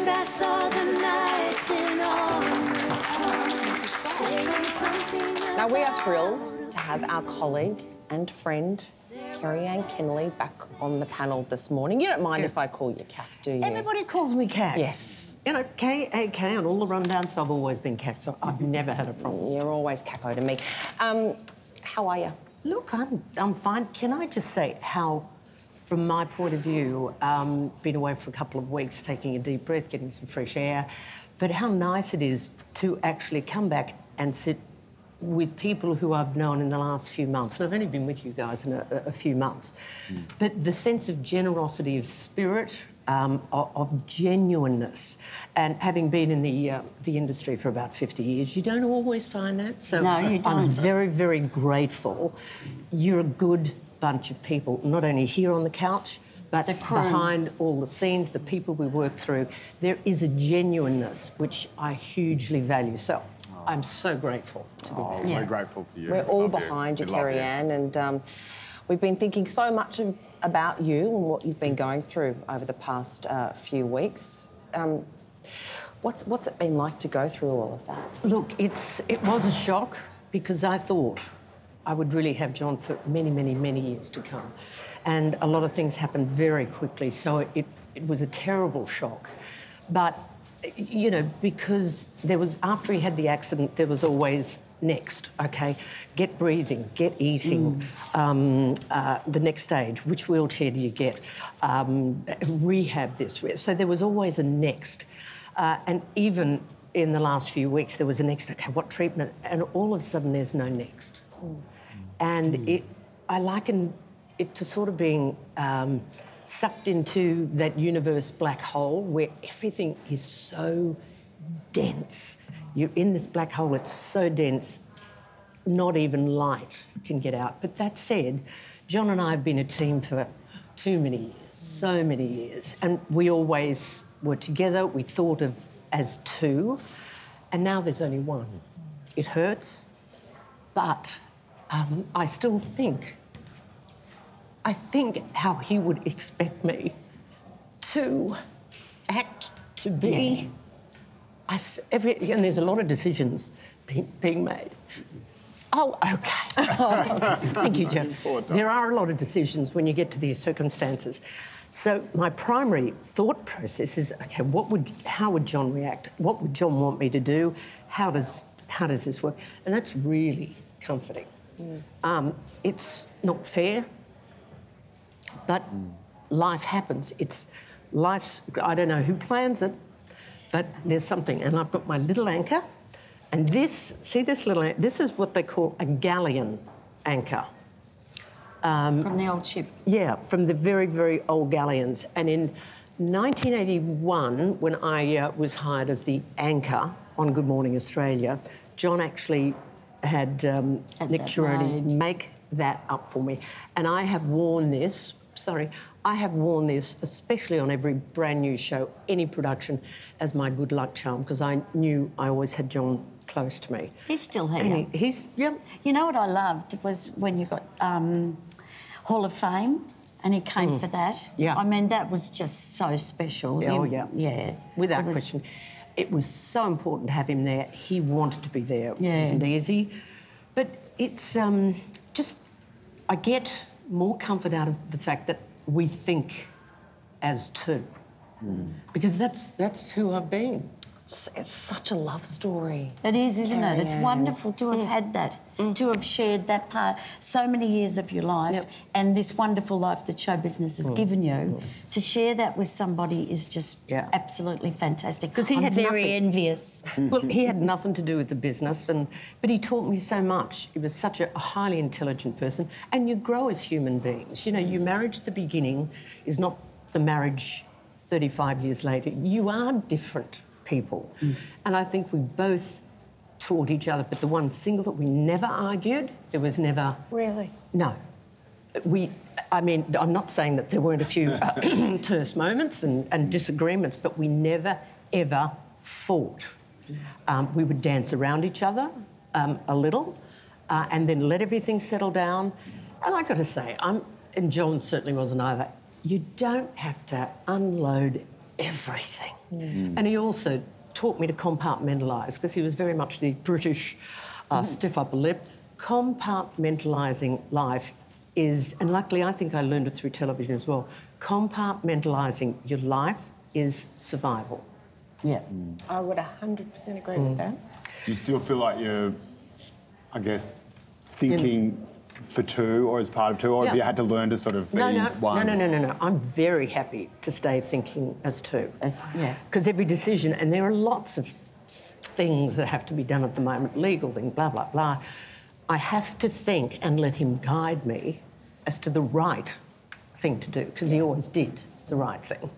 I saw the nights in all. Now, we are thrilled to have our colleague and friend, Kerri Kennerley, back on the panel this morning. You don't mind if I call you Kat, do you? Everybody calls me Kat. Yes. You know, K-A-K on all the rundowns, I've always been Kat, so I've never had a problem. You're always Kako to me. How are you? Look, I'm fine. Can I just say how, from my point of view, been away for a couple of weeks, taking a deep breath, getting some fresh air, but how nice it is to actually come back and sit with people who I've known in the last few months. And I've only been with you guys in a few months. But the sense of generosity of spirit, of genuineness, and having been in the industry for about 50 years, you don't always find that. So no, you don't. I'm very, very grateful. You're a good bunch of people, not only here on the couch, but behind all the scenes, the people we work through. There is a genuineness which I hugely value. So I'm so grateful to be there. We're grateful for you. We're all behind you, Kerri Ann, and we've been thinking so much about you and what you've been going through over the past few weeks. What's it been like to go through all of that? Look, it was a shock because I thought I would really have John for many, many, many years to come. And a lot of things happened very quickly, so it was a terrible shock. But you know, because there was, after he had the accident, there was always next, okay? Get breathing, get eating, the next stage, which wheelchair do you get? Rehab this. So there was always a next. And even in the last few weeks, there was a next, okay, what treatment? And all of a sudden, there's no next. And I liken it to sort of being sucked into that universe black hole where everything is so dense. You're in this black hole, it's so dense, not even light can get out. But that said, John and I have been a team for too many years, so many years, and we always were together, we thought of as two, and now there's only one. It hurts, but I still think how he would expect me to act, to be. And there's a lot of decisions being made. Oh, OK. Thank you, Joe. There are a lot of decisions when you get to these circumstances. So my primary thought process is, OK, how would John react? What would John want me to do? How does this work? And that's really comforting. It's not fair. But life happens. I don't know who plans it, but there's something. And I've got my little anchor. And this is what they call a galleon anchor. From the old ship? Yeah, from the very, very old galleons. And in 1981, when I was hired as the anchor on Good Morning Australia, John actually had Nick Chironi make that up for me. And I have worn this, especially on every brand new show, any production, as my good luck charm, because I knew I always had John close to me. He's still here. Yeah. You know what I loved was when you got Hall of Fame and he came for that. Yeah. I mean, that was just so special. Oh, yeah. Yeah. Without question. It was so important to have him there. He wanted to be there. Yeah. It wasn't easy. But it's just... I get more comfort out of the fact that we think as two. Because that's who I've been. It's such a love story. It is, isn't it? It's wonderful to have had that, to have shared that part, so many years of your life, and this wonderful life that show business has given you. To share that with somebody is just absolutely fantastic. Because I'm very envious. Well, he had nothing to do with the business, but he taught me so much. He was such a highly intelligent person, and you grow as human beings. You know, your marriage at the beginning is not the marriage 35 years later. You are different people. And I think we both taught each other, but the one single that we never argued, there was never... Really? No. I mean, I'm not saying that there weren't a few terse moments and disagreements, but we never, ever fought. We would dance around each other a little and then let everything settle down. And I got to say, and John certainly wasn't either, you don't have to unload everything. And he also taught me to compartmentalise, because he was very much the British stiff upper lip. Compartmentalising life is, and luckily I think I learned it through television as well, compartmentalising your life is survival. Yeah. I would 100% agree with that. Do you still feel like you're, I guess, thinking for two or as part of two, or have you had to learn to sort of be one? No. I'm very happy to stay thinking as two. Yeah. Because every decision, and there are lots of things that have to be done at the moment, legal thing, blah, blah, blah. I have to think and let him guide me as to the right thing to do, because he always did the right thing.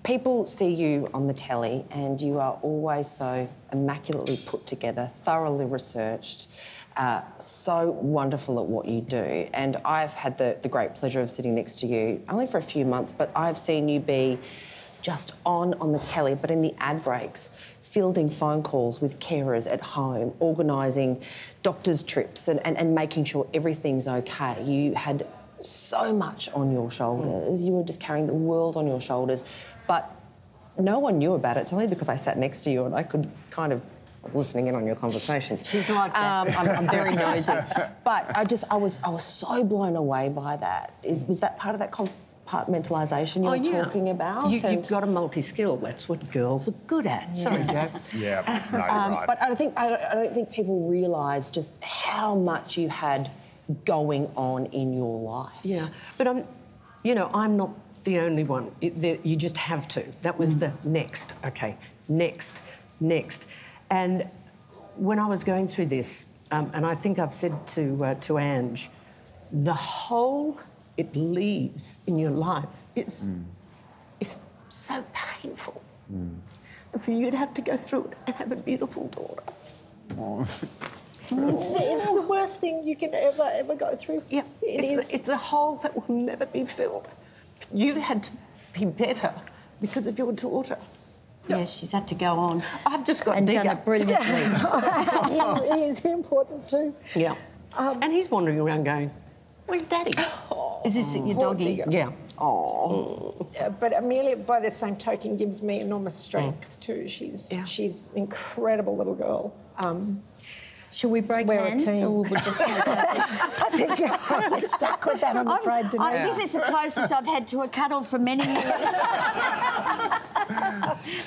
People see you on the telly and you are always so immaculately put together, thoroughly researched, so wonderful at what you do. And I've had the great pleasure of sitting next to you only for a few months, but I've seen you be just on the telly, but in the ad breaks, fielding phone calls with carers at home, organising doctors' trips and making sure everything's okay. You had so much on your shoulders. You were just carrying the world on your shoulders. But no one knew about it, only because I sat next to you and I could kind of listening in on your conversations. She's like that. I'm very nosy. But I was so blown away by that. Was that part of that compartmentalisation you're talking about? You've got a multi-skill. That's what girls are good at. Sorry, Jo. Yeah, no, you're right. But I don't think people realise just how much you had going on in your life. Yeah, but I'm not the only one. You just have to. That was the next. Okay, next. And when I was going through this, and I think I've said to Ange, the hole it leaves in your life is so painful. And for you to have to go through it and have a beautiful daughter. Oh. It's the worst thing you can ever go through. Yeah, it is. It's a hole that will never be filled. You've had to be better because of your daughter. Yeah, she's had to go on. I've just got and Digger. done it brilliantly. He is important too. Yeah. And he's wandering around going, where's Daddy? Is this your doggy? Digger. Yeah. Oh. But Amelia, by the same token, gives me enormous strength too. She's an incredible little girl. Shall we break We're a hands? team. Or we'll just have I think we're stuck with that, I'm afraid, Denise. This is the closest I've had to a cuddle for many years.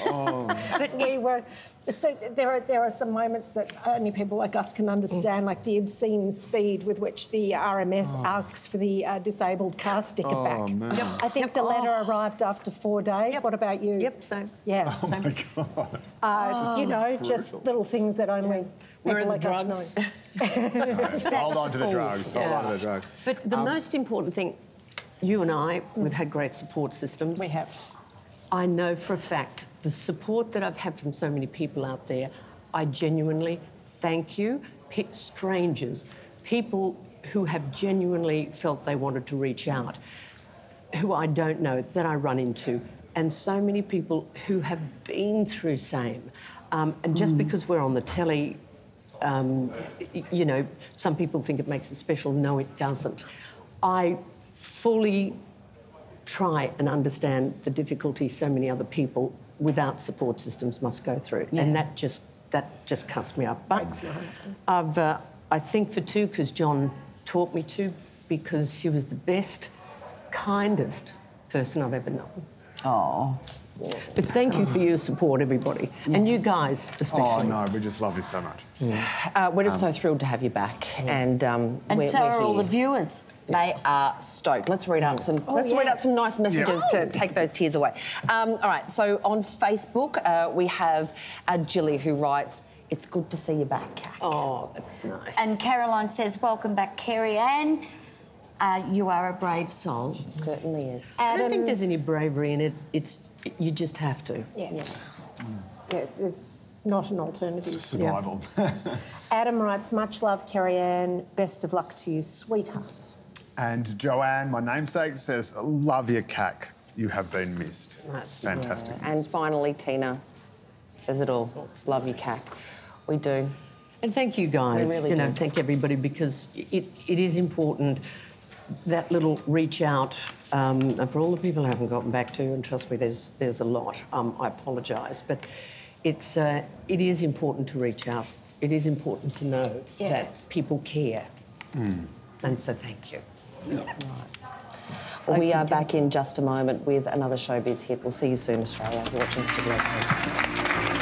But we were... So there are some moments that only people like us can understand, like the obscene speed with which the RMS asks for the disabled car sticker back. Man. Yep. I think the letter arrived after 4 days. Yep. What about you? Yep, same. Yeah. Oh, same. my God. You know, just little things that only We're people in the like drugs. us know. Hold on to the drugs. Hold on to the drugs. But the most important thing, you and I, we've had great support systems. We have. I know for a fact the support that I've had from so many people out there, I genuinely thank you. Strangers, people who have genuinely felt they wanted to reach out, who I don't know, that I run into, and so many people who have been through same. And just because we're on the telly, you know, some people think it makes it special. No, it doesn't. I fully try and understand the difficulties so many other people without support systems must go through, and that just cuts me up. But I think for two, because John taught me to, because he was the best, kindest person I've ever known. Oh. But thank you for your support, everybody, and you guys especially. Oh, no, we just love you so much. We're just so thrilled to have you back, and we're so are all here. the viewers. They are stoked. Let's read out some. Read out some nice messages to take those tears away. All right. So on Facebook, we have Jilly who writes, "It's good to see you back, Kat." Oh, that's nice. And Caroline says, "Welcome back, Kerri Ann. You are a brave soul." It certainly is. I don't think there's any bravery in it. You just have to. Yeah, there's not an alternative. Just survival. Adam writes, "Much love, Kerri Ann. Best of luck to you, sweetheart." And Joanne, my namesake, says, "Love you, Cac. You have been missed." That's fantastic. And finally, Tina says it all. Love you, Kat. We do. And thank you guys. We really do. Thank everybody, because it is important that little reach out, and for all the people I haven't gotten back to, and trust me, there's a lot. I apologise, but it is important to reach out. It is important to know that people care, and so thank you. Well, we are back in just a moment with another showbiz hit. We'll see you soon, Australia. You're watching Studio 10.